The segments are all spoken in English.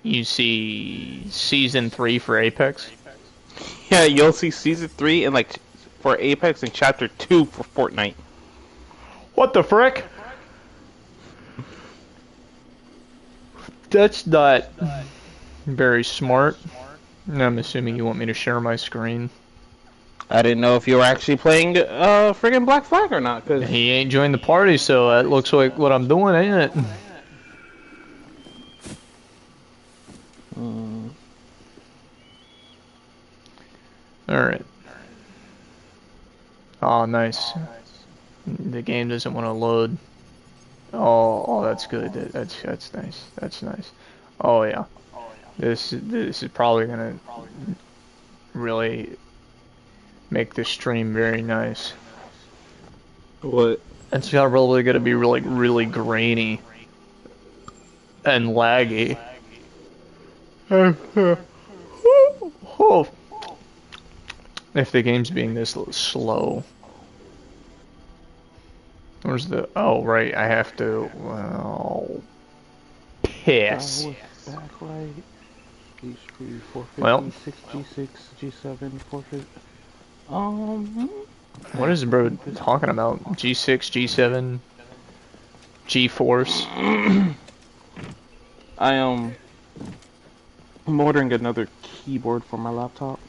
You see season 3 for Apex. Yeah, you'll see season 3 and like for Apex and chapter 2 for Fortnite. What the frick? That's not very smart. I'm assuming you want me to share my screen. I didn't know if you were actually playing friggin' Black Flag or not, cause He ain't joined the party, so that looks like what I'm doing, ain't it? Alright. Oh, nice. The game doesn't want to load. Oh, that's good. That's nice. That's nice. Oh yeah. This is probably gonna really make the stream very nice. what? It's probably gonna be really grainy and laggy. Oh, if the game's being this slow. Where's the... Oh, right, I have to... Well... Piss. Backlight, HP 450, Well, 6G6, G7, 450. what is bro talking about? G6, G7, G-Force? I'm ordering another keyboard for my laptop.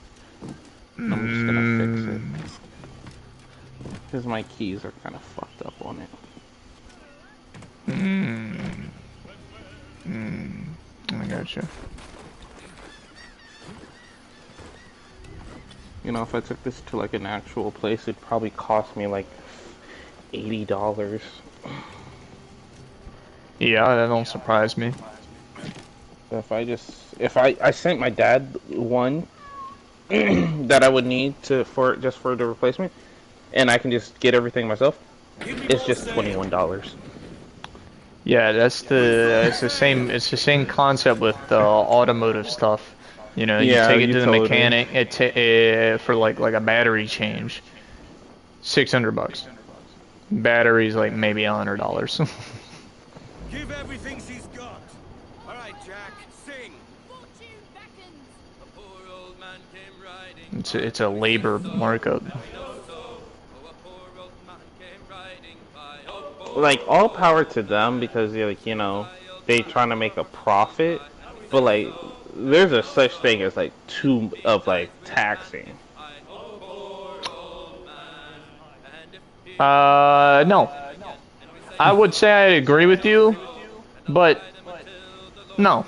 I'm just gonna fix it. Because my keys are kind of fucked up on it. I gotcha. You know, if I took this to like an actual place, it'd probably cost me like $80. Yeah, that don't surprise me. If I sent my dad one that I would need for the replacement, and I can just get everything myself, it's just $21. Yeah, it's the same concept with the automotive stuff. You know, you Yeah, take it you to the told me. mechanic for like a battery change, $600. Battery's like maybe $100. Give everything she's got. All right, Jack, sing. Fortune beckons. A poor old man came riding. It's a labor markup. Like, all power to them because like, you know, they trying to make a profit, but like there's a such thing as like too of like taxing. No. I would say I agree with you, but no.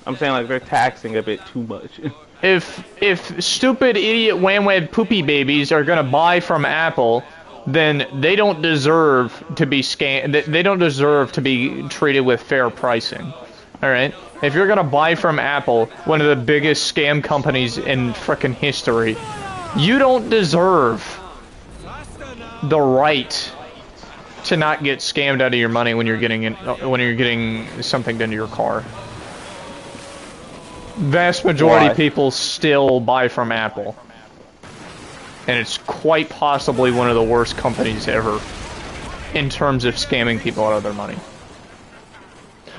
I'm saying like they're taxing a bit too much. If stupid idiot wham poopy babies are gonna buy from Apple, then they don't deserve to be they don't deserve to be treated with fair pricing. All right. If you're gonna buy from Apple, one of the biggest scam companies in frickin' history, you don't deserve the right to not get scammed out of your money when you're getting something done to your car. Vast majority of people still buy from Apple. And it's quite possibly one of the worst companies ever in terms of scamming people out of their money.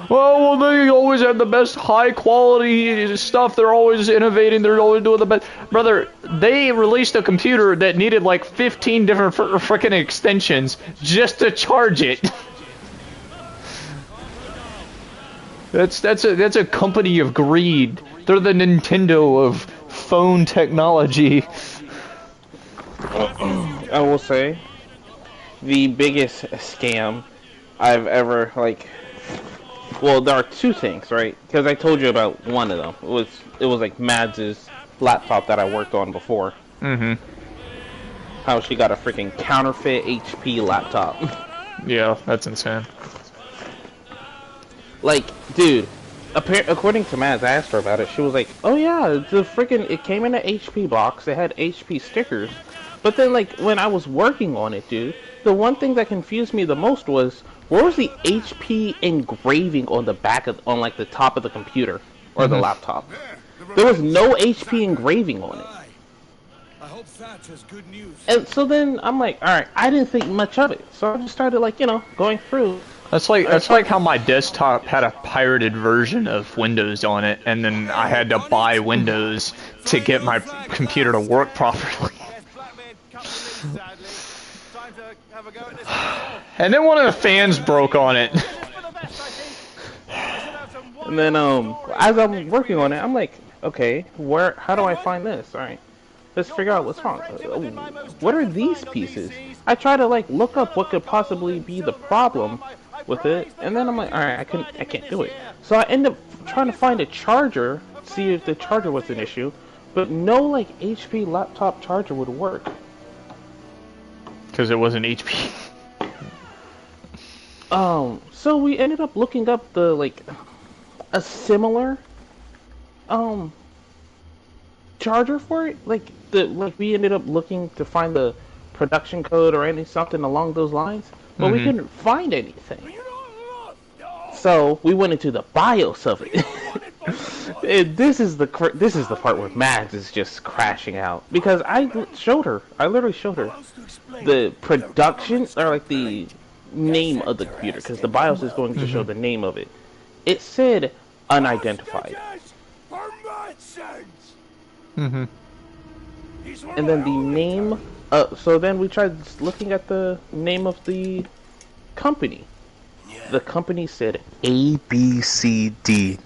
Oh, well, they always have the best high quality stuff. They're always innovating. They're always doing the best. Brother, they released a computer that needed like 15 different frickin' extensions just to charge it. That's a company of greed. They're the Nintendo of phone technology. I will say the biggest scam I've ever like. Well, there are two things, right? Because I told you about one of them. It was like Mads's laptop that I worked on before. Mm-hmm. How she got a freaking counterfeit HP laptop. Yeah, that's insane. Like, dude, according to Mads, I asked her about it. She was like, "Oh yeah, it came in an HP box. It had HP stickers." But then, like, when I was working on it, dude, the one thing that confused me the most was where was the HP engraving on the on like the top of the computer or the laptop? There was no HP engraving on it. I hope Thatch has good news. And so then I'm like, all right, I didn't think much of it. So I just started like, you know, going through. That's like how my desktop had a pirated version of Windows on it, and then I had to buy Windows to get my computer to work properly. And then one of the fans broke on it. And then as I'm working on it, I'm like, okay, how do I find this? All right, let's figure out what's wrong. What are these pieces? I try to like look up what could possibly be the problem with it, and then I'm like, all right, I can't do it. So I end up trying to find a charger, see if the charger was an issue, but no like HP laptop charger would work. Because it wasn't HP. So we ended up looking up the like a similar charger for it. Like we ended up looking to find the production code or something along those lines, but we couldn't find anything. So we went into the BIOS of it. And this is the part where Mads is just crashing out, because I literally showed her the production or like the name of the computer, because the BIOS is going to show the name of it. It said unidentified. And then the name. So then we tried looking at the name of the company. The company said ABCD.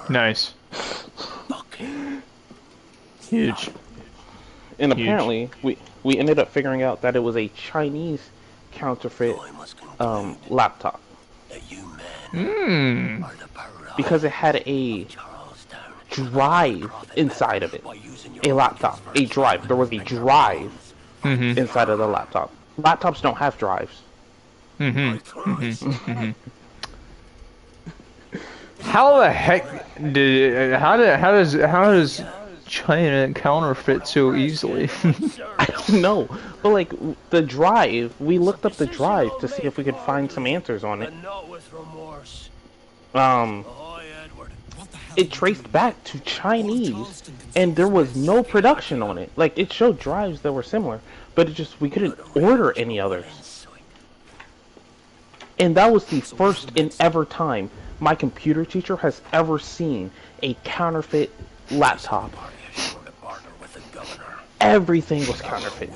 Nice. Huge. And apparently, we ended up figuring out that it was a Chinese counterfeit laptop. Because it had a drive inside of it. A laptop. A drive. There was a drive inside of the laptop. Laptops don't have drives. How the heck how does China counterfeit so easily? I don't know, but like the drive, we looked up the drive to see if we could find some answers on it. It traced back to Chinese, and there was no production on it. Like it showed drives that were similar, but we couldn't order any others. And that was the first and ever time my computer teacher has ever seen a counterfeit laptop. Everything was counterfeit.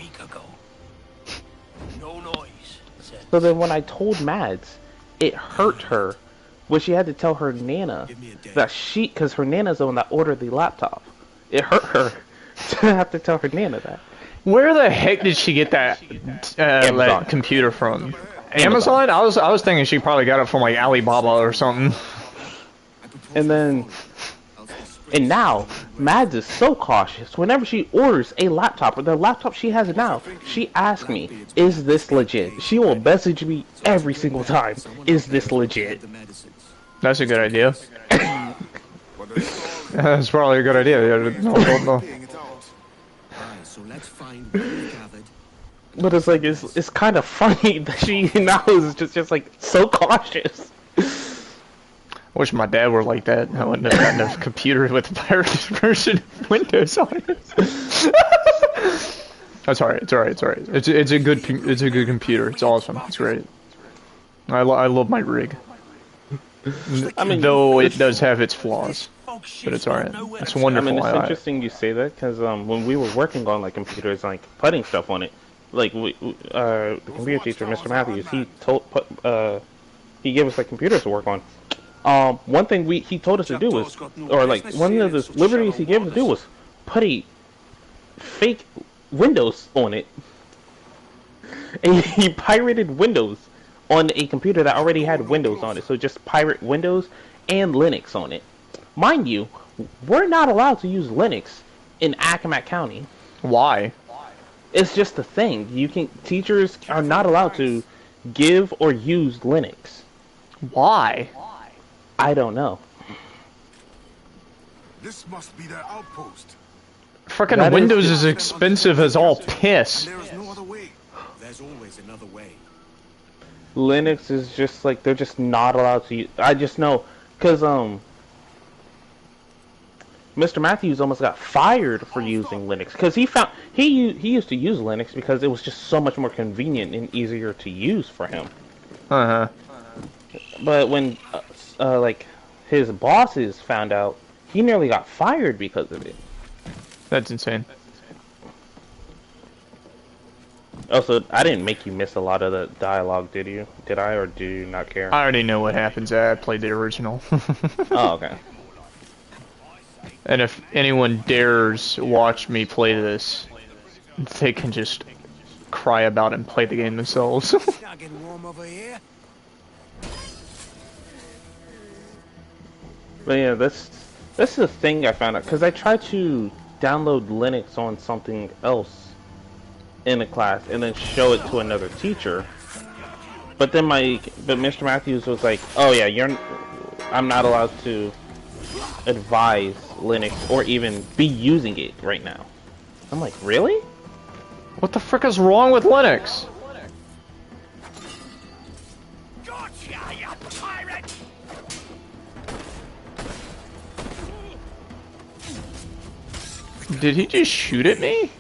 So then when I told Mads, it hurt her when she had to tell her Nana that because her Nana's the one that ordered the laptop. It hurt her to have to tell her Nana that. Where the heck did she get that like, computer from? Amazon? I was thinking she probably got it from like Alibaba or something. And now, Mads is so cautious. Whenever she orders a laptop, or the laptop she has now, she asks me, is this legit? She will message me every single time, is this legit? That's a good idea. That's probably a good idea. No. But it's like, it's kind of funny that she now is just like, so cautious. I wish my dad were like that. I wouldn't have gotten a computer with a pirated version of Windows on it. That's alright. It's alright. It's alright. It's a good computer. It's awesome. It's great. I love my rig. I mean, though it does have its flaws, but it's alright. It's wonderful. I mean, it's interesting you say that, because when we were working on like computers, like putting stuff on it, like the computer teacher, Mr. Matthews, he gave us like computers to work on. One thing he told us to do was, or like one of the liberties he gave us to do was put a fake Windows on it. And he pirated Windows on a computer that already had Windows on it. So just pirate Windows and Linux on it. Mind you, we're not allowed to use Linux in Accomack County. Why? It's just a thing. Teachers are not allowed to give or use Linux. Why? I don't know. This must be their outpost. Frickin' Windows is expensive as all piss. There is no other way. There's always another way. Linux is just like, they're just not allowed to use. I just know, because Mr. Matthews almost got fired for using Linux because he used to use Linux because it was just so much more convenient and easier to use for him. Uh-huh. But when like his bosses found out, he nearly got fired because of it. That's insane. Also, I didn't make you miss a lot of the dialogue, did you? Did I, or do you not care? I already know what happens. I played the original. Oh, okay. And if anyone dares watch me play this, they can just cry about it and play the game themselves. It's not getting warm over here. But yeah, this is the thing I found out because I tried to download Linux on something else in a class and then show it to another teacher. But then Mr. Matthews was like, "Oh yeah, I'm not allowed to advise Linux or even be using it right now." I'm like, "Really?" What the frick is wrong with Linux? Gotcha, you pirate! Did he just shoot at me?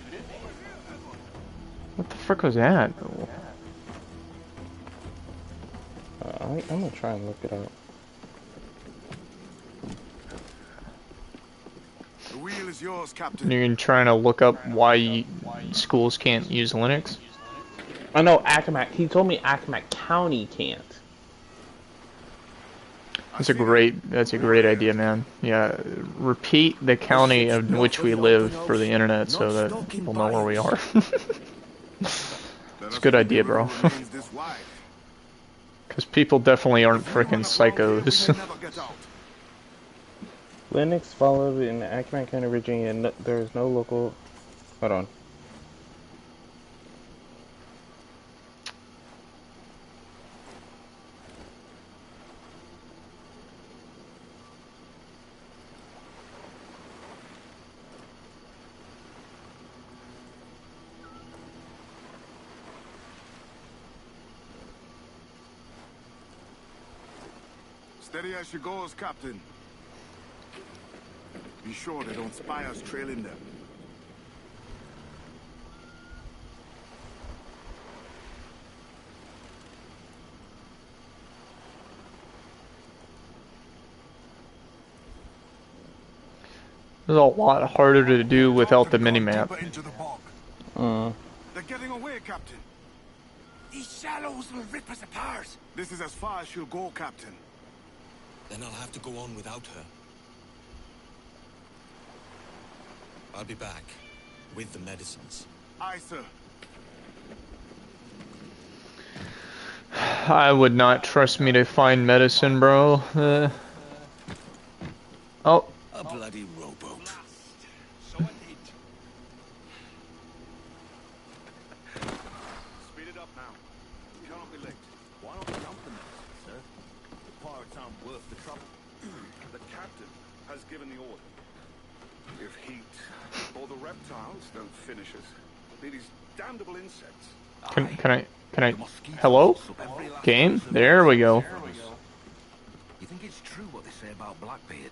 What the frick was that? I'm gonna try and look it up. The wheel is yours, Captain. You're trying to look up why schools can't use Linux? I know Accomack. He told me Accomack County can't. That's a great idea, man. Yeah, repeat the county in which we live for the internet so that people know where we are. It's a good idea, bro. Because people definitely aren't freaking psychos. Linux followed in Accomack County, Virginia. No, there is no local. Hold on. Steady as she goes, Captain. Be sure they don't spy us trailing them. It's a lot harder to do without the minimap. Into the bog. They're getting away, Captain. These shallows will rip us apart. This is as far as she'll go, Captain. Then I'll have to go on without her. I'll be back with the medicines. Aye, sir. I would not trust me to find medicine, bro. Oh. A bloody rowboat. So indeed. Speed it up now. We cannot be late. Why not dump the medicine, sir? The pirates aren't worth the trouble. The captain has given the order. If heat or the reptiles don't finish us, it'll be these damnable insects. Can I? Hello? Game? There we go. You think it's true what they say about Blackbeard?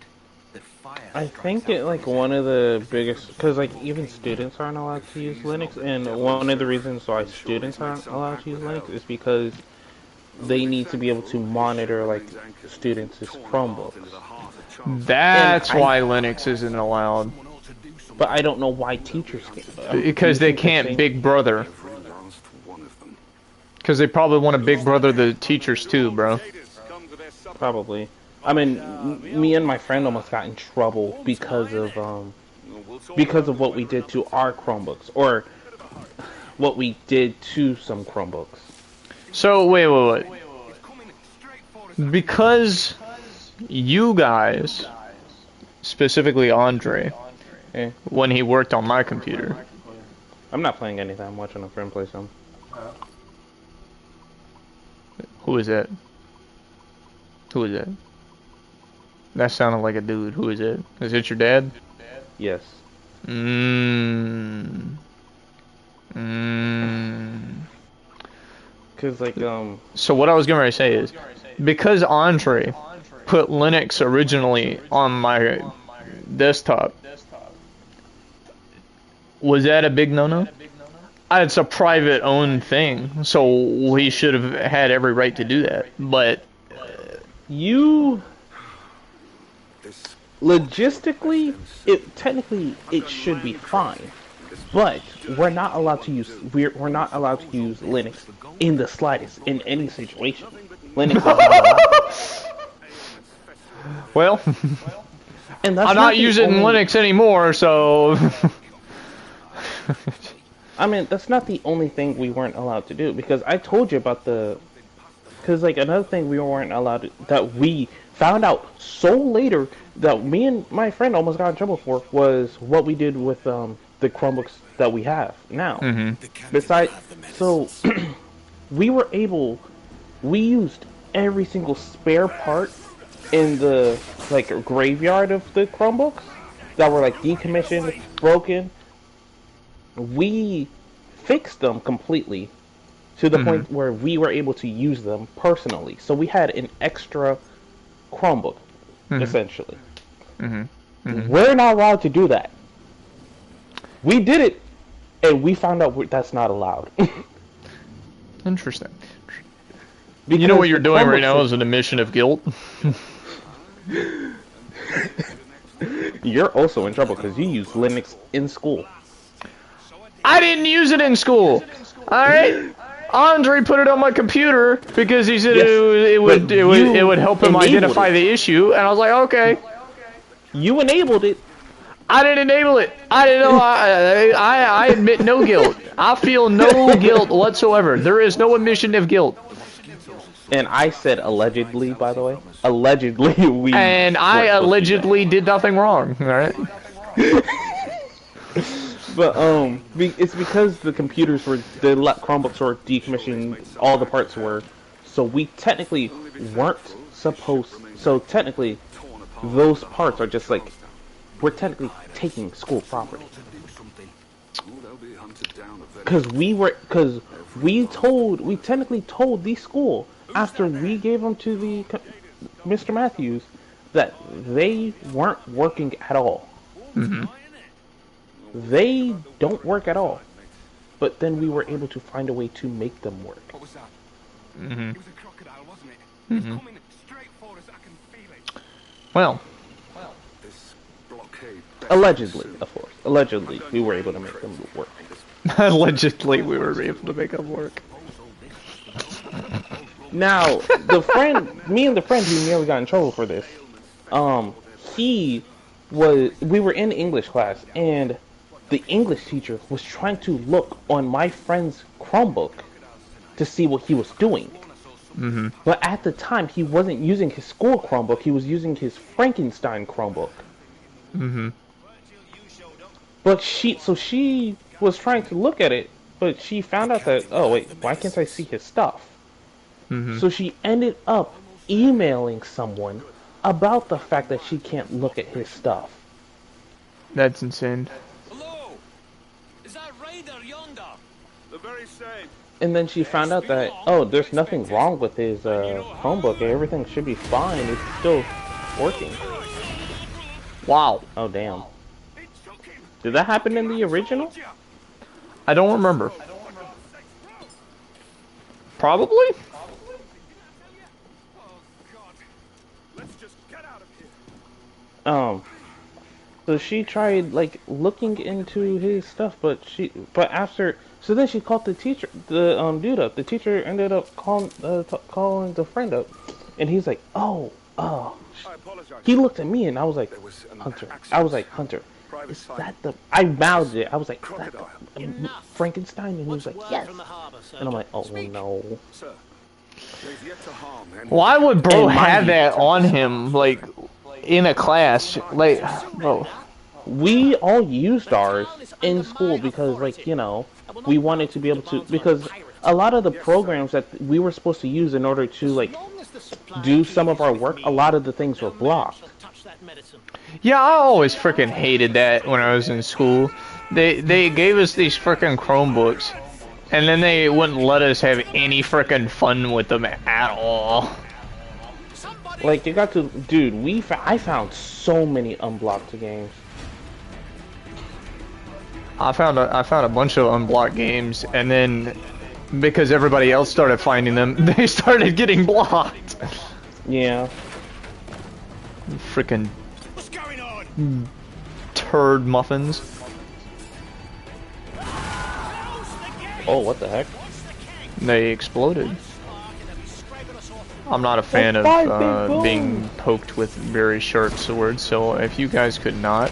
That fire I think it like one of the biggest, because like even students aren't allowed to use Linux, and one of the reasons why students aren't allowed to use Linux is because they need to be able to monitor like students' Chromebooks. That's why Linux isn't allowed. But I don't know why teachers can't. Because they can't Big Brother. Because they probably want to Big Brother the teachers too, bro. Probably. I mean, me and my friend almost got in trouble because of what we did to our Chromebooks, or what we did to some Chromebooks. So wait. Because you guys, specifically Andre, when he worked on my computer. I'm not playing anything. I'm watching a friend play some. Who is it? Who is it? That sounded like a dude. Who is it? Is it your dad? Yes. Cause like So what I was going to say is, because Andre put Linux originally on my desktop. Was that a big no-no? It's a private owned thing, so he should have had every right to do that. But You logistically, technically it should be fine, but we're not allowed to use we're not allowed to use Linux in the slightest in any situation. Linux is not allowed. well, And that's I'm not the using only- Linux anymore, so I mean, that's not the only thing we weren't allowed to do, because I told you about because like another thing we weren't allowed to, that we found out so later that me and my friend almost got in trouble for, was what we did with the Chromebooks that we have now. The captain Besides, will have the medals. so we used every single spare part in the like graveyard of the Chromebooks that were like decommissioned, broken. We fixed them completely to the point where we were able to use them personally. So we had an extra Chromebook, essentially. We're not allowed to do that. We did it, and we found out that's not allowed. interesting. You know what you're doing right now Chromebooks is an admission of guilt. You're also in trouble because you use Linux in school. I didn't use it in school. All right. Andre put it on my computer because he said Yes, it would help him enabled identify it. the issue, and I was like, okay. You enabled it. I didn't enable it. I didn't know. I admit no guilt. I feel no guilt whatsoever. There is no admission of guilt. And I said allegedly, by the way. Allegedly, we. And I weren't supposed to do that. allegedly did nothing wrong. All right. But it's because the computers were Chromebooks were decommissioned. All the parts were, so we technically weren't supposed. So technically, those parts are just like we're technically taking school property. They'll be hunted down eventually. Because we technically told the school after we gave them to the Mr. Matthews that they weren't working at all. They don't work at all. But then we were able to find a way to make them work. What was that? It was a crocodile, wasn't it? It's coming straight for us. I can feel it. Well, This blockade. Allegedly, of course. Allegedly, we were able to make them work. allegedly we were able to make it work. Now, me and the friend who nearly got in trouble for this, we were in English class, and the English teacher was trying to look on my friend's Chromebook to see what he was doing. But at the time, he wasn't using his school Chromebook, he was using his Frankenstein Chromebook. But she was trying to look at it, but she found out that, oh wait, why can't I see his stuff? So she ended up emailing someone about the fact that she can't look at his stuff. That's insane. Hello? Is that Ryder yonder? The very same. And then she found out that, oh, there's nothing wrong with his Chromebook. Everything should be fine. It's still working. Wow. Oh, damn. Did that happen in the original? I don't remember. Probably? Oh God. Let's just get out of here. So she tried, like, looking into his stuff, but so then she called the teacher, the dude up. The teacher ended up calling the friend up, and he's like, oh. I apologize. He looked at me, and I was like, There was an Hunter. accident. I was like, Hunter, Private is side. that the? I mouthed it. I was like, is that Crocodile. the Frankenstein? And he was like, yes. From the harbour, sir. And I'm like, oh no. Sir, they've yet to harm anyone. Why would bro And mind have you- that on him, like, in a class? Like, bro. We all used ours in school because, like, you know, we wanted to be able to, because a lot of the programs that we were supposed to use in order to, like, do some of our work, a lot of the things were blocked. Yeah, I always freaking hated that when I was in school. They gave us these freaking Chromebooks, and then they wouldn't let us have any freaking fun with them at all. Like, you got to, dude. I found so many unblocked games. I found a bunch of unblocked games, and then because everybody else started finding them, they started getting blocked. Yeah. Freaking What's going on? turd muffins. Oh, what the heck? They exploded. I'm not a fan of being poked with very sharp swords, so if you guys could not,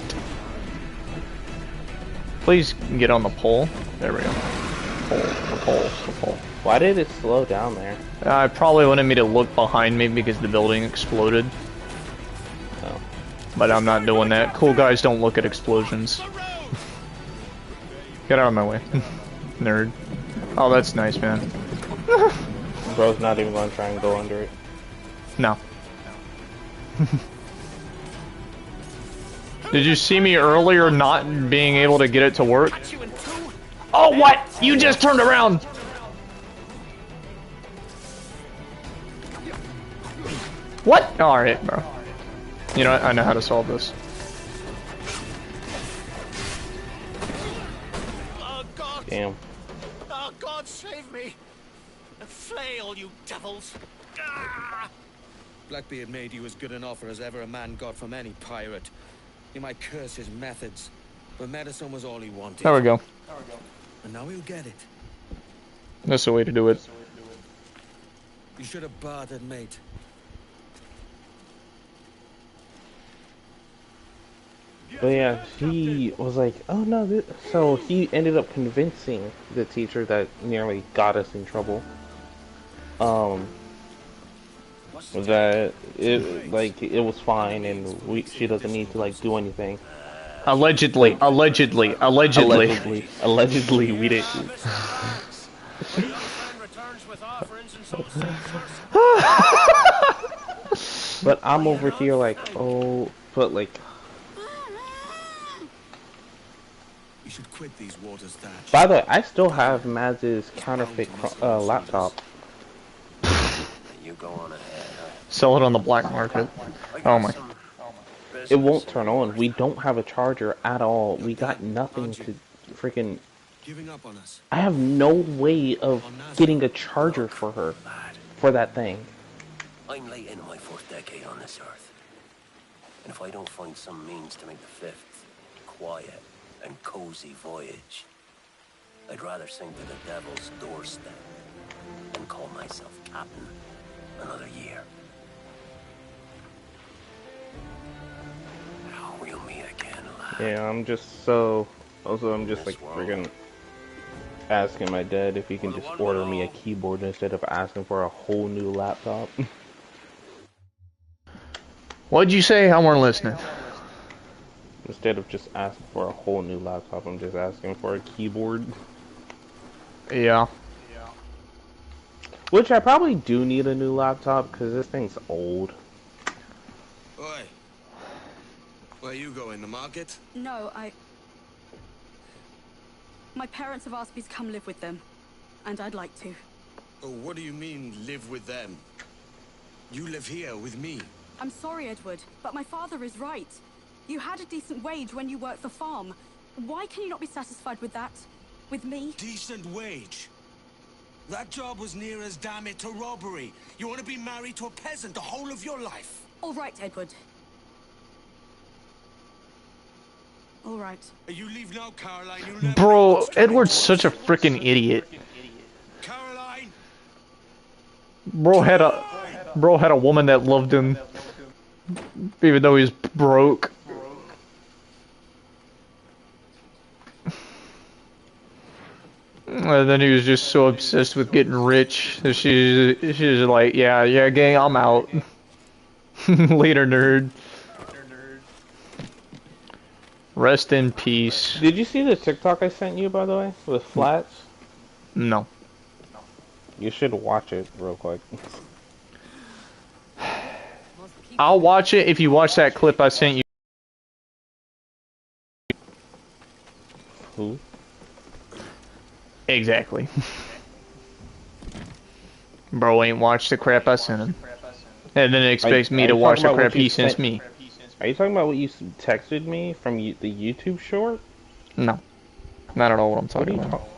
please get on the pole. There we go. The pole. Why did it slow down there? I probably wanted me to look behind me because the building exploded. Oh. But I'm not doing that. Cool guys don't look at explosions. Get out of my way. Nerd. Oh, that's nice, man. Bro's not even gonna try and go under it. No. Did you see me earlier not being able to get it to work? Oh, what? You just turned around! What? Alright, bro. You know what? I know how to solve this. Oh, God! Damn. Oh, God, save me! A flail, you devils! Ah! Blackbeard made you as good an offer as ever a man got from any pirate. He might curse his methods, but medicine was all he wanted. There we go. And now he'll get it. That's the way to do it. You should have bartered, mate. But yeah, he was like, oh no, so he ended up convincing the teacher that nearly got us in trouble. That it was fine and she doesn't need to like do anything. Allegedly. Allegedly, we didn't. But I'm over here like, oh, but like. You should quit these waters, Thatch. By the way, I still have Maz's counterfeit laptop. You go on ahead. Sell it on the black market. Oh my. It won't turn on. We don't have a charger at all. We got nothing to freaking. Giving up on us. I have no way of getting a charger for her, for that thing. I'm late into my fourth decade on this earth. And if I don't find some means to make the fifth quiet and cozy voyage, I'd rather sink to the devil's doorstep than call myself captain another year. We'll meet again, lad. Yeah, I'm just so. Also, I'm just like friggin' asking my dad if he can just order me a keyboard instead of asking for a whole new laptop. What'd you say? I weren't listening. Instead of just asking for a whole new laptop, I'm just asking for a keyboard. Yeah. Which I probably do need a new laptop because this thing's old. Oi. Where you going, the market? No, my parents have asked me to come live with them, and I'd like to. Oh, what do you mean, live with them? You live here with me. I'm sorry, Edward, but my father is right. You had a decent wage when you worked the farm. Why can you not be satisfied with that? With me? Decent wage? That job was near as damn it to robbery. You want to be married to a peasant the whole of your life? All right, Edward. All right. You leave now, Caroline. You'll never know Bro, what's coming Edward's to us. such a freaking idiot. Caroline! Bro had a woman that loved him, even though he's broke. And then he was just so obsessed with getting rich. So she's like, yeah, gang, I'm out. Later, nerd. Rest in peace. Did you see the TikTok I sent you, by the way, with flats? No. You should watch it real quick. I'll watch it if you watch that clip I sent you. Who? Exactly. Bro ain't watched the crap I sent him. And then it expects me to watch the crap he sends me. Are you talking about what you texted me from the YouTube short? No. Not at all what I'm talking What are you about.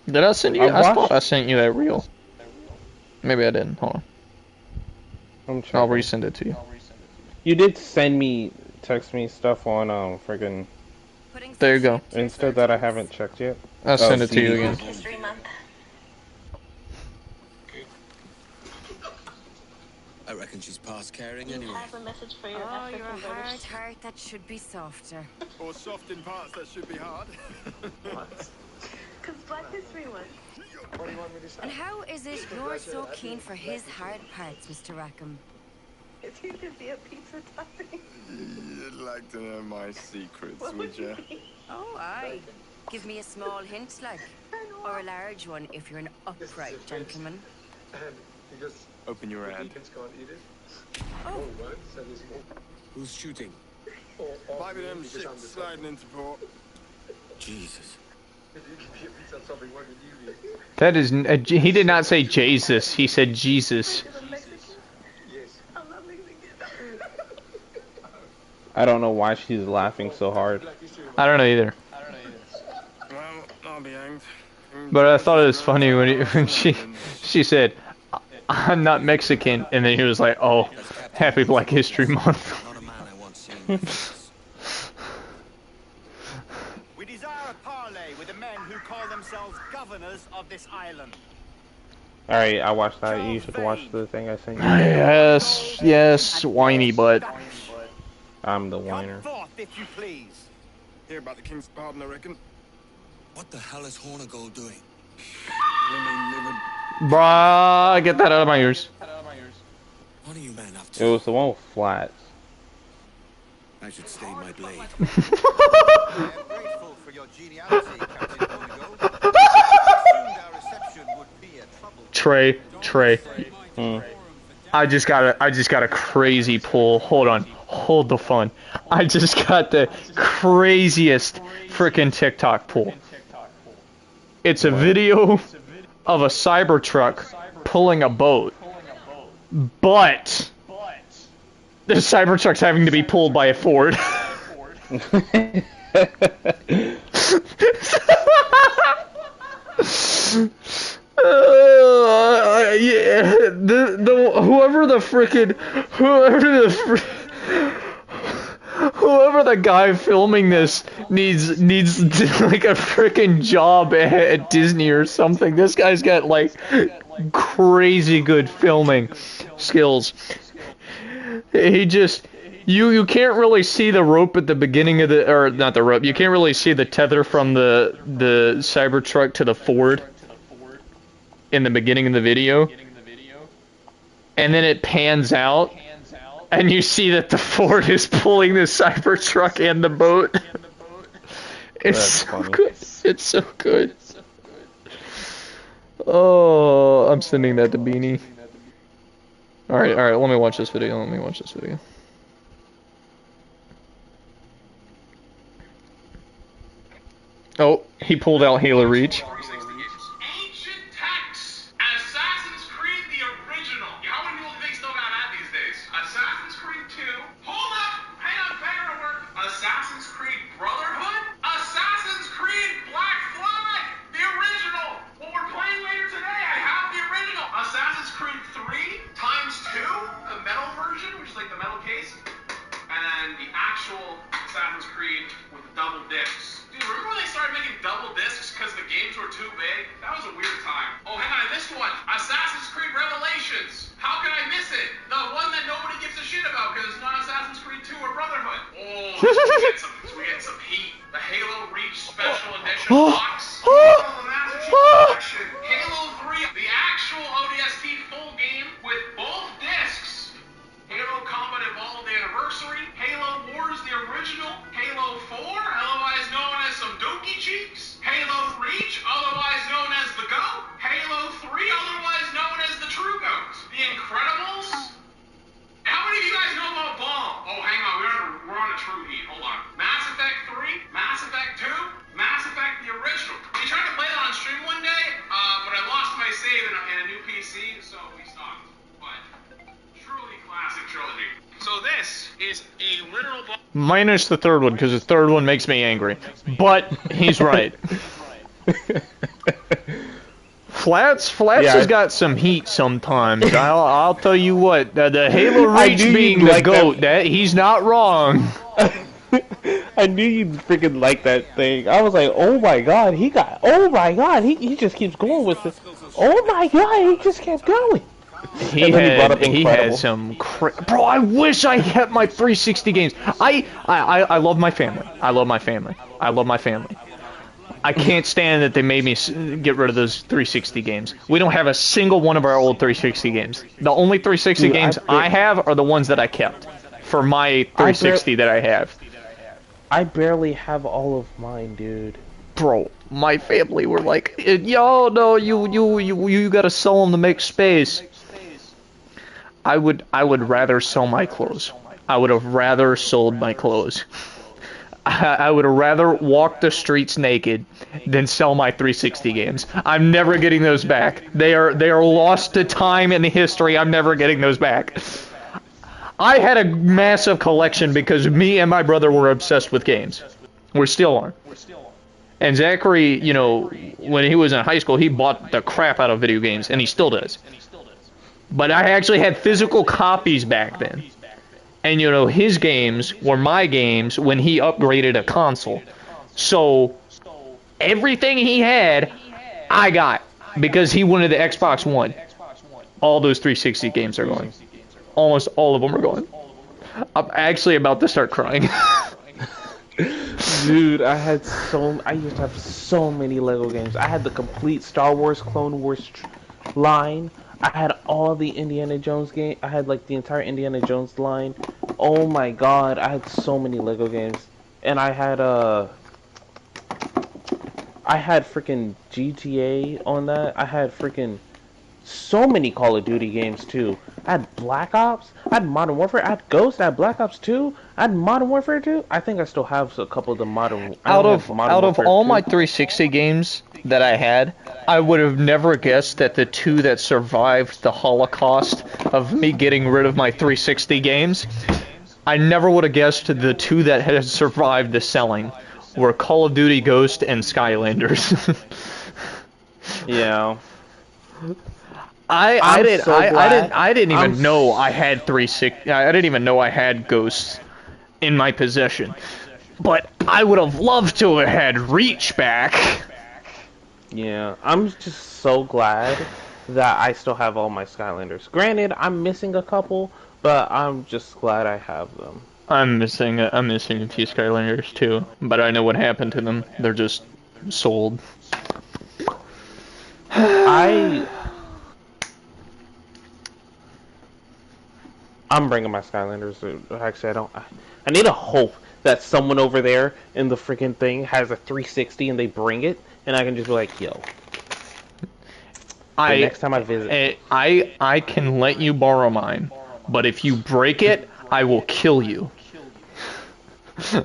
Did I send you? I thought I sent you that reel. Maybe I didn't. Hold on. I'll resend it to you. You did text me stuff on friggin'. There you go. Insta that I haven't checked yet. I'll send it to you again. I reckon she's past caring anyway. Oh, you're a hard heart that should be softer. Or soft in parts that should be hard. Because Black History Month. And how is it you're so keen for his hard parts, Mr. Rackham? It's he could be a pizza topping. You'd like to know my secrets, would you? Oh, aye. Give me a small hint, like. Or a large one if you're an upright gentleman. Open your hand. Oh. Who's shooting? Might be them ships sliding into port. Jesus. That is. He did not say Jesus. He said Jesus. I don't know why she's laughing so hard. I don't know either. Well, I'll be hanged. But I thought it was funny when she said, "I'm not Mexican," and then he was like, "Oh, happy Black History Month." We desire a parley with the men who call themselves governors of this island. Alright, I watched that. You should watch the thing I sent you. Yes, whiny butt. I'm the whiner. Come forth, if you please. Hear about the King's pardon, I reckon. What the hell is Hornigold doing? Bruh, get that out of my ears. What are you men up to? It was the one with flats. I should stay my blade. I am grateful for your geniality, Captain Hornigold. Assumed our reception would be a trouble. Trey. I just got a crazy pull. Hold on. Hold the phone. I just got the craziest frickin' TikTok pull. It's a video of a Cybertruck pulling a boat, but the Cybertruck's having to be pulled by a Ford. Yeah, whoever the guy filming this needs like a freaking job at Disney or something. This guy's got like crazy good filming skills. He just you can't really see the rope at the beginning of or not the rope. You can't really see the tether from the Cybertruck to the Ford in the beginning of the video. And then it pans out and you see that the Ford is pulling the Cybertruck and the boat. It's so good. It's so good. Oh, I'm sending that to Beanie. Alright, let me watch this video. Oh, he pulled out Halo Reach. Ancient texts. Assassin's Creed the original. How many people think still got that these days? Assassin's Creed 2. Hold up! Hang on, paperwork. Assassin's Creed Brotherhood? Assassin's Creed Black Flag! The original! What we're playing later today, I have the original. Assassin's Creed 3 times 2, the metal version, which is like the metal case. And then the actual Assassin's Creed with the double discs. Dude, remember when they started making double discs because the games were too big? That was a weird time. Oh, hang on, I missed one. Assassin's Creed Revelations. How could I miss it? The one that nobody gives a shit about because it's not Assassin's Creed 2 or Brotherhood. Oh, we get some heat. The Halo Reach Special Edition box. Oh, the Master Chief Collection. Halo 3, the actual ODST full game with both discs. Halo Combat Evolved Anniversary, Halo Wars the original, Halo 4, otherwise known as some Dookie Cheeks, Halo Reach, otherwise known as the GOAT, Halo 3, otherwise known as the True GOAT, The Incredibles. How many of you guys know about Bomb? Oh, hang on, we're on a true heat. Hold on. Mass Effect 3, Mass Effect 2, Mass Effect the original. We tried to play that on stream one day, but I lost my save in a new PC, so we stopped. But truly classic trilogy. So this is a literal book. Minus the third one, because the third one makes me angry. But he's right. Flats Yeah. has got some heat sometimes. I'll tell you what. The Halo Reach knew being you'd the like GOAT, that he's not wrong. I knew you'd freaking like that thing. I was like, oh my god, he just keeps going with it. Oh my god, he just kept going. He brought up had Incredible. some bro. I wish I kept my 360 games. I love my family. I love my family. I love my family. I can't stand that they made me get rid of those 360 games. We don't have a single one of our old 360 games. The only 360 Dude, games I have are the ones that I kept for my 360 that I have. I barely have all of mine, dude. Bro, my family were like, "Yo, no, you gotta sell them to make space." I would rather sell my clothes. I would have rather sold my clothes. I would have rather walk the streets naked than sell my 360 games. I'm never getting those back. They are lost to time and history. I'm never getting those back. I had a massive collection because me and my brother were obsessed with games. We still are. And Zachary, you know, when he was in high school, he bought the crap out of video games, and he still does. But I actually had physical copies back then. And, you know, his games were my games when he upgraded a console. So, everything he had, I got. Because he wanted the Xbox One. All those 360 games are going. Almost all of them are going. I'm actually about to start crying. Dude, I used to have so many Lego games. I had the complete Star Wars Clone Wars line. I had all the Indiana Jones game. I had like the entire Indiana Jones line. Oh my god, I had so many Lego games. And I had freaking GTA on that. I had freaking so many Call of Duty games too. I had Black Ops, I had Modern Warfare, I had Ghost, I had Black Ops 2, I had Modern Warfare 2. I think I still have a couple of the Modern. Out of all my 360 games that I had, I would have never guessed that the two that survived the Holocaust of me getting rid of my 360 games, I never would have guessed the two that had survived the selling were Call of Duty Ghost and Skylanders. Yeah. I didn't even know I had 360. I didn't even know I had Ghosts in my possession. But I would have loved to have had Reach back. Yeah, I'm just so glad that I still have all my Skylanders. Granted, I'm missing a couple, but I'm just glad I have them. I'm missing a few Skylanders too, but I know what happened to them. They're just sold. I'm bringing my Skylanders. Actually, I need a hope that someone over there in the freaking thing has a 360 and they bring it, and I can just be like, yo. Next time I visit. I can let you borrow mine, but if you break it, I will kill you.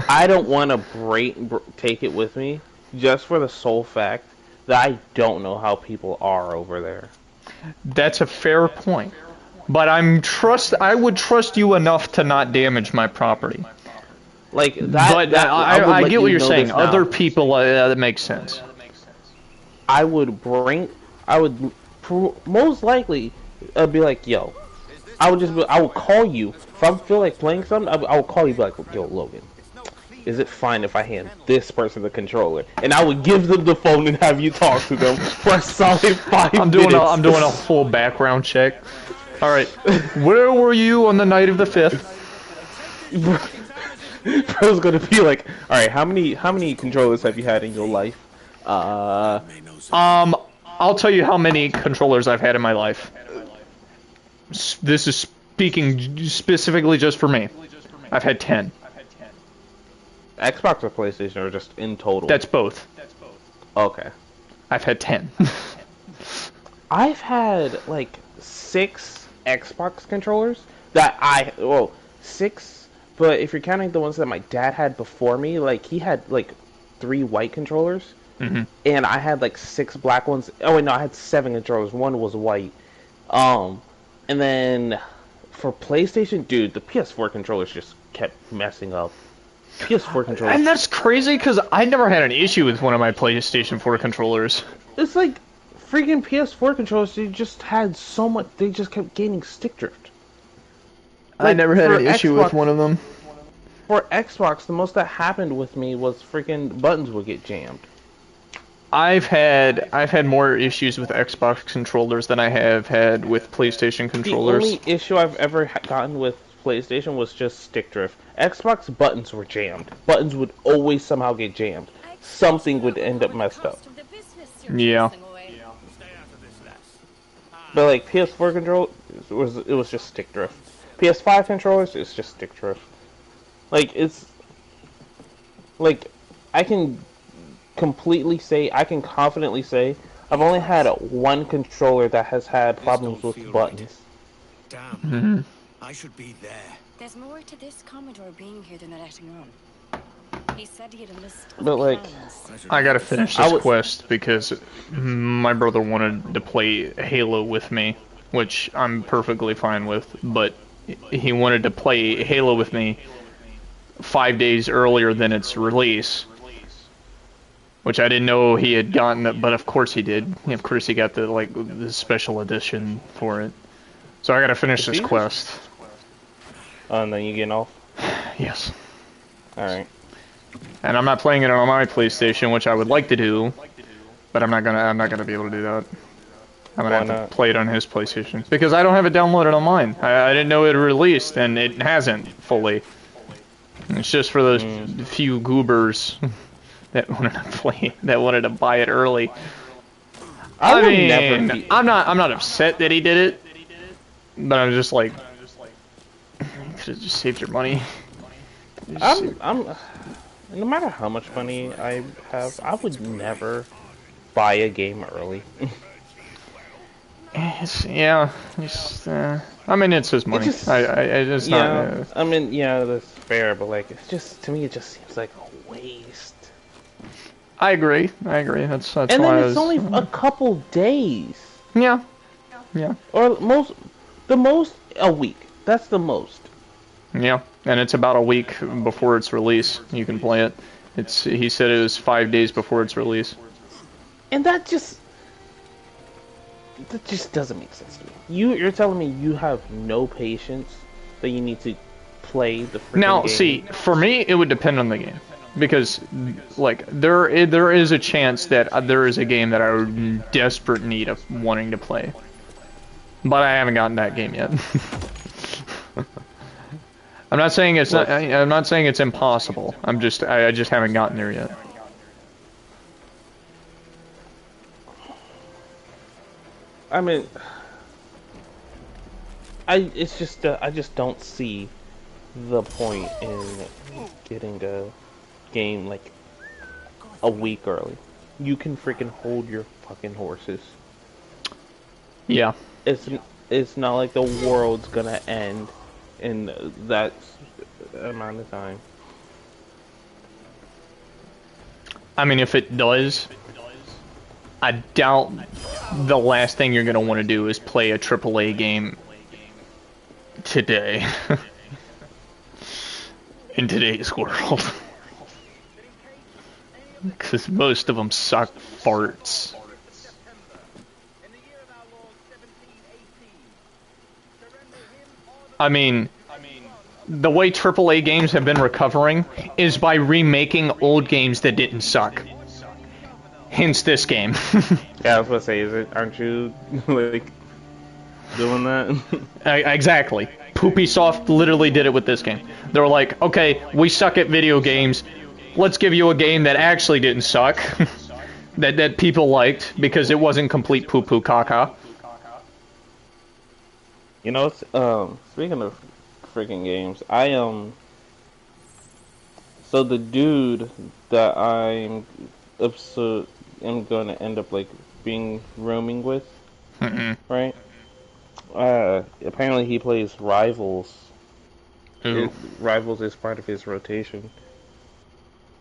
I don't want to take it with me, just for the sole fact that I don't know how people are over there. That's a fair point. But I would trust you enough to not damage my property. Like that. But I get what you're saying. Other people, that makes sense. I would most likely be like, yo. I would call you if I feel like playing something. I would call you, be like, yo, Logan, is it fine if I hand this person the controller? And I would give them the phone and have you talk to them for a solid 5 minutes. I'm doing a full background check. All right, where were you on the night of the 5th? Bro's gonna be like, all right, how many controllers have you had in your life? I'll tell you how many controllers I've had in my life. This is speaking specifically just for me. I've had 10. Xbox or PlayStation, or just in total? That's both. Okay. I've had 10. I've had like 6 Xbox controllers that 6, but if you're counting the ones that my dad had before me, like he had like 3 white controllers, and I had like 6 black ones. Oh wait, no, I had 7 controllers. 1 was white. And then for PlayStation, dude, the PS4 controllers just kept messing up. PS4 controllers. And that's crazy because I never had an issue with one of my PlayStation 4 controllers. It's like freaking PS4 controllers. They just had so much. They just kept gaining stick drift. I never had an issue with one of them. For Xbox, the most that happened with me was freaking buttons would get jammed. I've had more issues with Xbox controllers than I have had with PlayStation controllers. The only issue I've ever gotten with PlayStation was just stick drift. Xbox buttons were jammed. Buttons would always somehow get jammed. Something would end up messed up. Yeah. But like PS4 control, it was just stick drift. PS5 controllers, it's just stick drift. Like it's like I can confidently say I've only had one controller that has had problems with buttons. Damn. I should be there. There's more to this Commodore being here than they're letting on. He said he had a list of But like, plans. I gotta finish this quest because my brother wanted to play Halo with me, which I'm perfectly fine with, but he wanted to play Halo with me 5 days earlier than its release, which I didn't know he had gotten it, but of course he did. Of course he got the special edition for it. So I gotta finish this quest. Oh, and then you getting off? Yes. Alright. And I'm not playing it on my PlayStation, which I would like to do, but I'm not gonna be able to do that. I'm gonna have to play it on his PlayStation because I don't have it downloaded on mine. I didn't know it released, and it hasn't fully. It's just for those few goobers that wanted to play, that wanted to buy it early. I mean, I'm not upset that he did it, but I'm just like, you could have just saved your money. No matter how much money I have, I would never buy a game early. Yeah, I mean, it's his money. I mean, yeah, that's fair, but like, it's just, to me, it just seems like a waste. I agree. That's and why then it's only a couple days. Yeah. Or the most a week. That's the most. Yeah, and it's about a week before its release. You can play it. He said it was 5 days before its release. And that just doesn't make sense to me. You're telling me you have no patience that you need to play the freaking Now, game? see, for me, it would depend on the game. Because, like, there is a chance that there is a game that I'm in desperate need of wanting to play. But I haven't gotten that game yet. I'm not saying it's not. I'm not saying it's impossible. I just haven't gotten there yet. I mean, I just don't see the point in getting a game like a week early. You can freaking hold your fucking horses. Yeah. It's not like the world's gonna end in that amount of time. I mean, if it does, I doubt the last thing you're gonna want to do is play a AAA game today. In today's world. Because most of them suck farts. I mean, the way AAA games have been recovering is by remaking old games that didn't suck. Hence this game. Yeah, I was gonna say, aren't you like doing that? Exactly. Poopysoft literally did it with this game. They were like, okay, we suck at video games. Let's give you a game that actually didn't suck. that people liked because it wasn't complete poo-poo caca. You know, speaking of freaking games, so the dude that I'm gonna end up like being rooming with, right? Apparently he plays Rivals. Rivals is part of his rotation.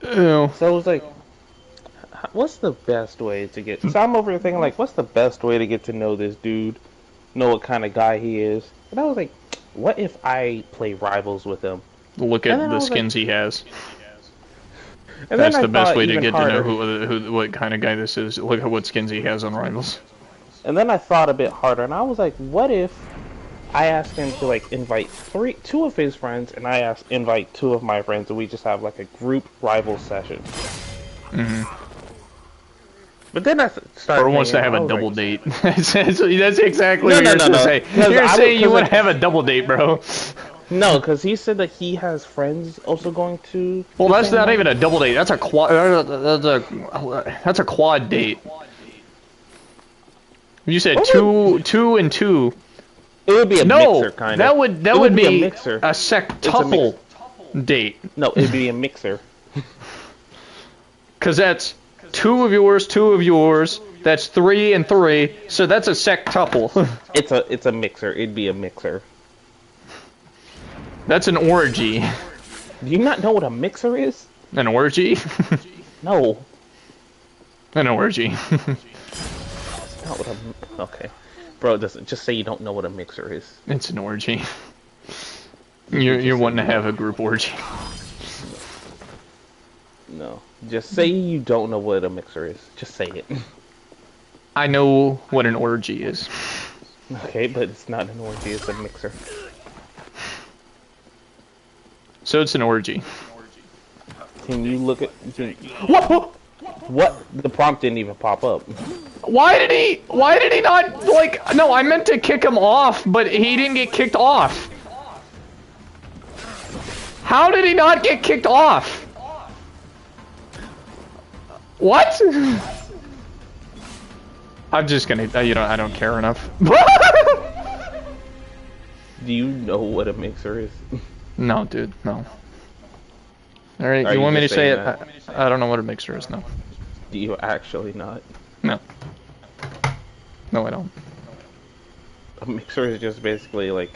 Ew. So I was like, what's the best way to get... So I'm over here thinking, like, what's the best way to get to know this dude? Know what kind of guy he is? And I was like, what if I play rivals with him? Look And at then I the was skins he has. And That's then the I best thought way to even get to know harder. who what kind of guy this is. Look at what skins he has on Rivals. And then I thought a bit harder, and I was like, what if I asked him to like invite two of his friends, and I invite two of my friends, and we just have like a group rival session. But then I started. Or wants to have a double date. That's exactly what No, you're no, no, saying. no. You're saying you want to like- have a double date, bro. No, because he said that he has friends also going to. Well, the that's same not one. even a double date. That's a quad. That's a quad date. You said two and two. It would be a mixer, kind that of. would It would be be a mixer. a sectuple date. No, it'd be a mixer. Because that's two of yours. That's 3 and 3. So that's a sectuple. It's a mixer. It'd be a mixer. That's an orgy. Do you not know what a mixer is? An orgy? No. An orgy. Not what a. Okay, bro. Just say you don't know what a mixer is. It's an orgy. You're wanting to have a group orgy. No, just say you don't know what a mixer is. Just say it. I know what an orgy is. Okay, but it's not an orgy. It's a mixer. So it's an orgy. Can you look at? What? The prompt didn't even pop up. Why did he not, like, no, I meant to kick him off, but he didn't get kicked off. How did he not get kicked off? What? I'm just gonna, I don't care enough. Do you know what a mixer is? No, dude, no. Alright, Are you you want me to just say saying it? that? I don't know what a mixer is, no. Do you actually not? No. No, I don't. A mixer is just basically like,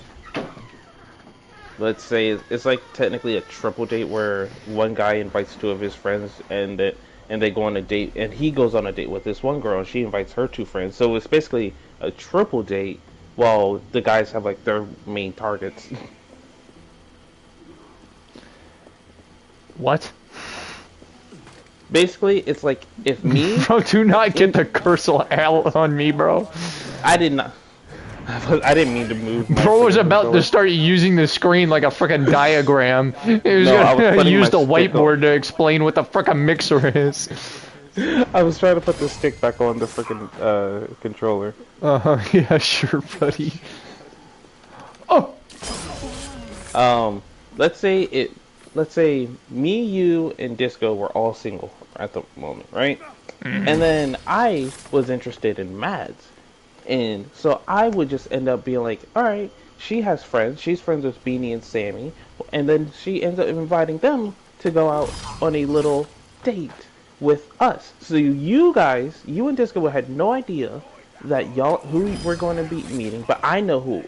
let's say it's like technically a triple date where one guy invites two of his friends and they go on a date, and he goes on a date with this one girl and she invites her two friends. So it's basically a triple date while the guys have like their main targets. What? Basically, it's like if me. Bro, do not get the cursor out on me, bro. I did not. I didn't mean to move. My Bro was freaking about to controller. start using the screen like a frickin' diagram. He was No, I was gonna putting use my the stick whiteboard to explain what the frickin' mixer is. I was trying to put the stick back on the freaking controller. Yeah, sure, buddy. Oh! Let's say me, you, and Disco were all single at the moment, right? And then I was interested in Mads. And so I would just end up being like, alright, she has friends. She's friends with Beanie and Sammy. And then she ends up inviting them to go out on a little date with us. So you guys, you and Disco had no idea that who we're going to be meeting, but I know who.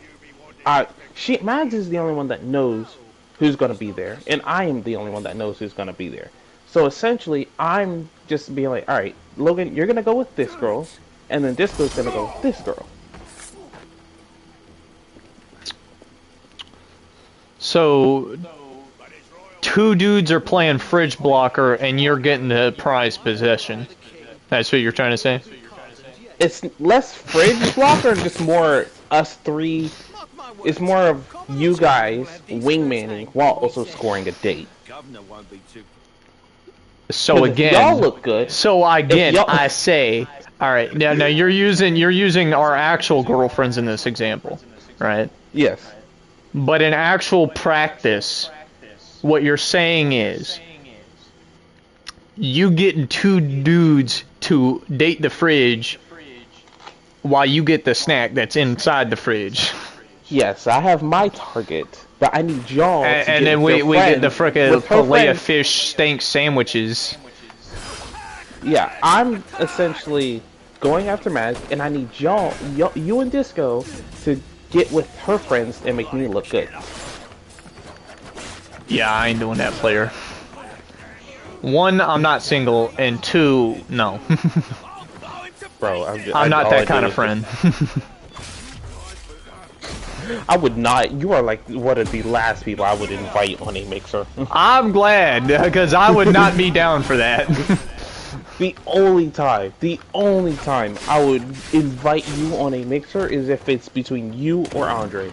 Mads is the only one that knows who's going to be there, and I am the only one that knows who's going to be there. So essentially, I'm just being like, alright, Logan, you're going to go with this girl, and then Disco's going to go with this girl. So, two dudes are playing fridge blocker and you're getting the prized possession. That's what you're trying to say? It's less fridge blocker, just more us three. It's more of you guys wingmanning while also scoring a date. So 'Cause if again, y'all look good. So again, y'all- I say, all right. Now you're using our actual girlfriends in this example, right? Yes. But in actual practice, what you're saying is, you getting two dudes to date the fridge, while you get the snack that's inside the fridge. Yes, I have my target, but I need y'all. And then we get the frickin' fillet of fish steak sandwiches. Yeah, I'm essentially going after Mads, and I need y'all, you and Disco, to get with her friends and make me look good. Yeah, I ain't doing that, player. One, I'm not single, and two, no. Bro, I'm not that kind of friend. I would not. You are like one of the last people I would invite on a mixer. I'm glad, because I would not be down for that. The only time I would invite you on a mixer is if it's between you or Andre.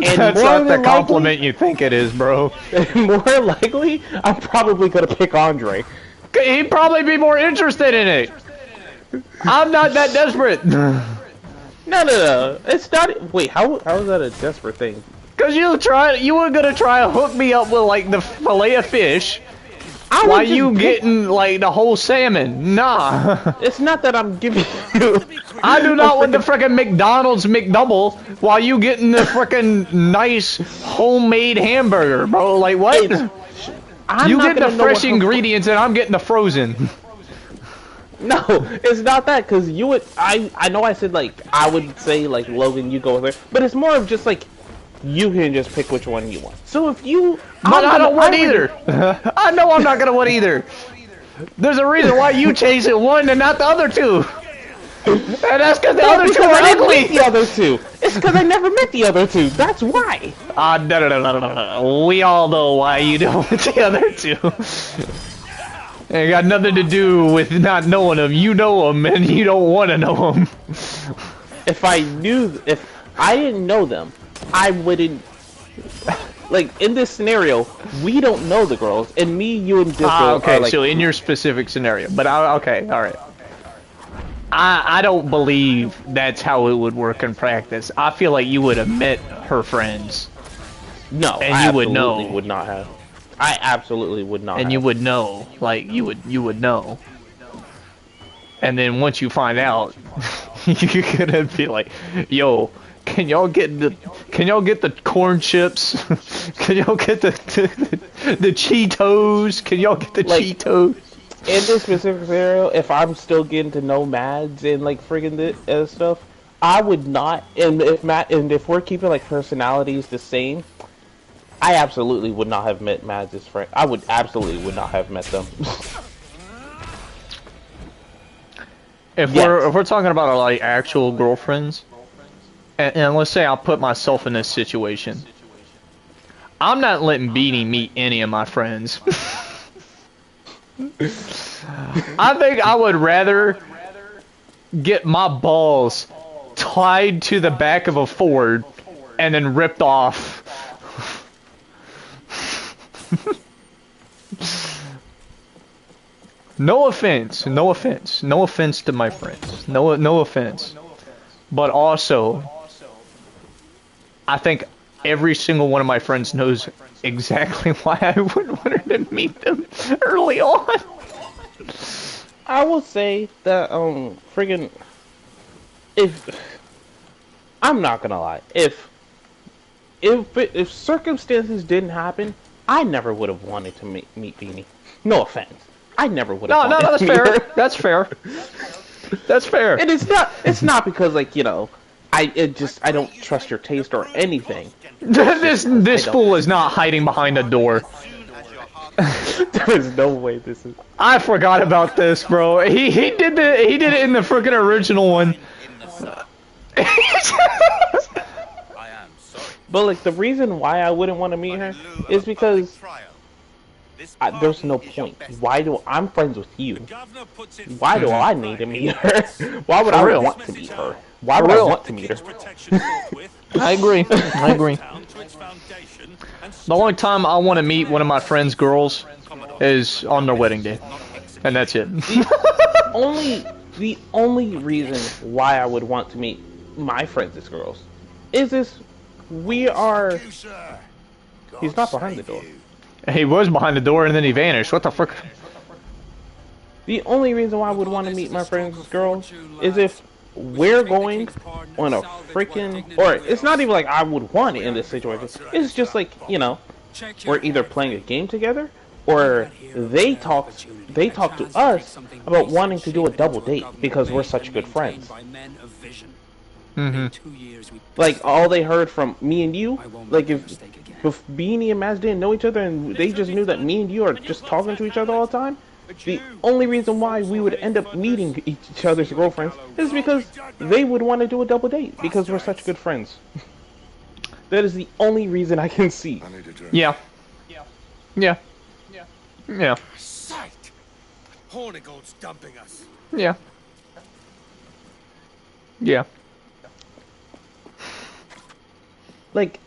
And that's more not the than compliment you think it is, bro. More likely, I'm probably gonna pick Andre. He'd probably be more interested in it. I'm not that desperate. No. It's not. Wait, how is that a desperate thing? Cause you were gonna try to hook me up with like the fillet of fish. Why you getting like the whole salmon? Nah. It's not that I'm giving you. I do not want the frickin' McDonald's McDouble while you getting the frickin' nice homemade hamburger, bro. Like what? You get the fresh ingredients and I'm getting the frozen. No, it's not that, cause you would. I know I said like I would say like Logan, you go with her, but it's more of just like you can just pick which one you want. So if you, but I don't want either. I know I'm not gonna want either. There's a reason why you chasing one and not the other two. And that's because the other two are ugly. The other two. It's because I never met the other two. That's why. No. We all know why you don't with the other two. It got nothing to do with not knowing them. You know them, and you don't want to know them. If I didn't know them, I wouldn't. Like in this scenario, we don't know the girls, and me, you, and this girl okay, are like. So in your specific scenario, but okay, all right. I don't believe that's how it would work in practice. I feel like you would have met her friends. No, and I you would know. Would not have. I absolutely would not. And have. you would know, like you would know. And then once you find out, you're gonna be like, "Yo, can y'all get the corn chips? Can y'all get the Cheetos? Can y'all get the Cheetos?" In this specific scenario, if I'm still getting to know Mads and like friggin' stuff, I would not. And if we're keeping like personalities the same, I absolutely would not have met Mads' friend. I would absolutely would not have met them. If we're talking about like actual girlfriends, and let's say I'll put myself in this situation, I'm not letting Beanie meet any of my friends. I think I would rather get my balls tied to the back of a Ford and then ripped off. No offense to my friends. No offense. But also, I think every single one of my friends knows exactly why I would want her to meet them early on. I will say that friggin' if I'm not gonna lie, if circumstances didn't happen, I never would have wanted to meet Beanie. No offense, I never would have. No, that's fair. That's fair. That's fair. And it's not because like I don't trust your taste or anything. This fool is not hiding behind a door. There is no way this is. I forgot about this, bro. He did it in the freaking original one. But like the reason why I wouldn't want to meet her is because there's no point. I'm friends with you? Why do I need to meet her? Why would I want to meet her? Why would I want to meet her? I agree. The only time I want to meet one of my friends' girls is on their wedding day, and that's it. The only reason why I would want to meet my friends' girls is this: He's not behind the door. He was behind the door and then he vanished. What the fuck? The only reason why I would want to meet my friends' girls is if we're going on a freaking, or it's not even like I would want it in this situation. It's just like, we're either playing a game together or they talk to us about wanting to do a double date because we're such good friends. Like all they heard from me and you, like if Beanie and Mads didn't know each other and they just knew that me and you are just talking to each other all the time, The only reason why we would end up meeting each other's girlfriends is because they would want to do a double date because we're such good friends. That is the only reason I can see. Yeah. Yeah. Yeah. Sight! Hornigold's dumping us. Yeah. Yeah. Like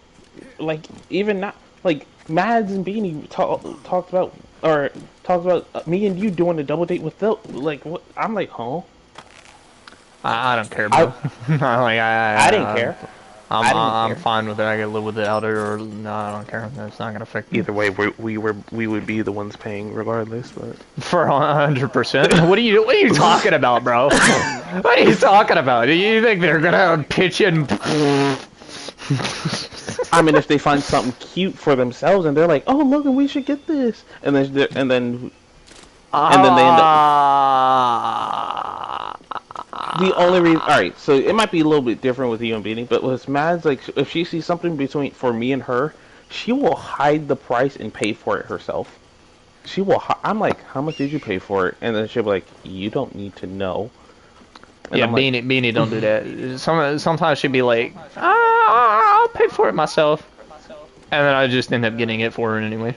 even not like Mads and Beanie talked about me and you doing a double date with Phil. Like what? I'm like, huh? I don't care, bro. I didn't care. I'm fine with it. I can live without it, or no, I don't care. That's not gonna affect me. Either way, we would be the ones paying regardless. But For 100%. What are you talking about, bro? What are you talking about? Do you think they're gonna pitch in? I mean, if they find something cute for themselves and they're like, "Oh, look, we should get this," and then they end up. The only reason, all right, so it might be a little bit different with you and Beanie, but with Mads, like, if she sees something for me and her, she will hide the price and pay for it herself. She will. I'm like, "How much did you pay for it?" And then she'll be like, "You don't need to know." And Yeah, Beanie don't do that. Sometimes she'd be like, I'll pay for it myself. And then I just end up getting it for her anyway.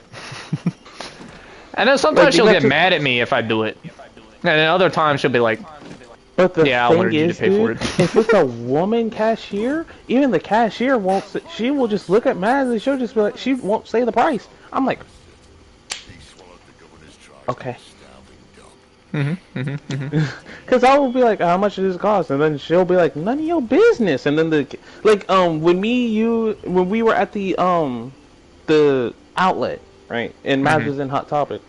And then sometimes Like, she'll get that's mad at me if I do it. And then other times she'll be like, But the yeah, I thing wanted you to is, pay for dude, it. if it's a woman cashier, even the cashier won't. She will just look at Mads and she'll just be like, she won't say the price. I'm like, okay. Because I will be like, how much does this cost? And then she'll be like, none of your business. And then when we were at the outlet, right? And Mads was in Hot Topic.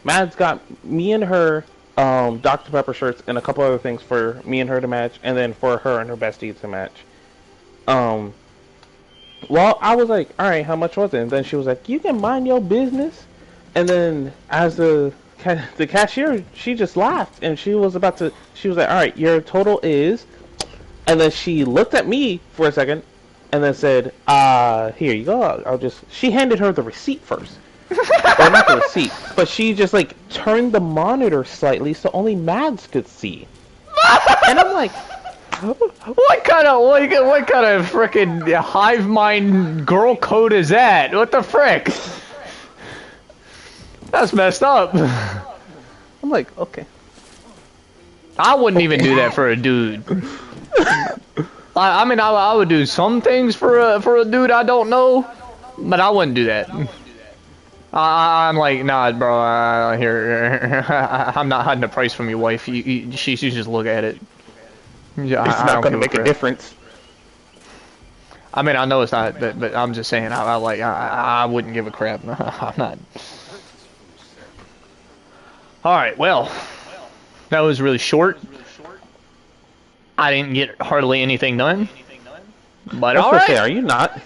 Mads got me and her Dr. Pepper shirts and a couple other things for me and her to match, and then for her and her bestie to match. Well, I was like, all right, how much was it? And then she was like, you can mind your business. And then as the cashier, she just laughed, and she was like, all right, your total is, and then she looked at me for a second, and then said, here you go, she handed her the receipt first. Well, not the receipt, but she just, like, turned the monitor slightly so only Mads could see. And I'm like, what kind of frickin' hive mind girl code is that? What the frick? That's messed up. I'm like, okay. I wouldn't even do that for a dude. I mean, I would do some things for a dude I don't know, but I wouldn't do that. I'm like, nah, bro. Here, I'm not hiding the price from your wife. She should just look at it. It's not gonna make a difference. I mean, I know it's not, but I'm just saying, I wouldn't give a crap. I'm not. Alright, well, that was really short. I didn't get hardly anything done. But alright. Are you not?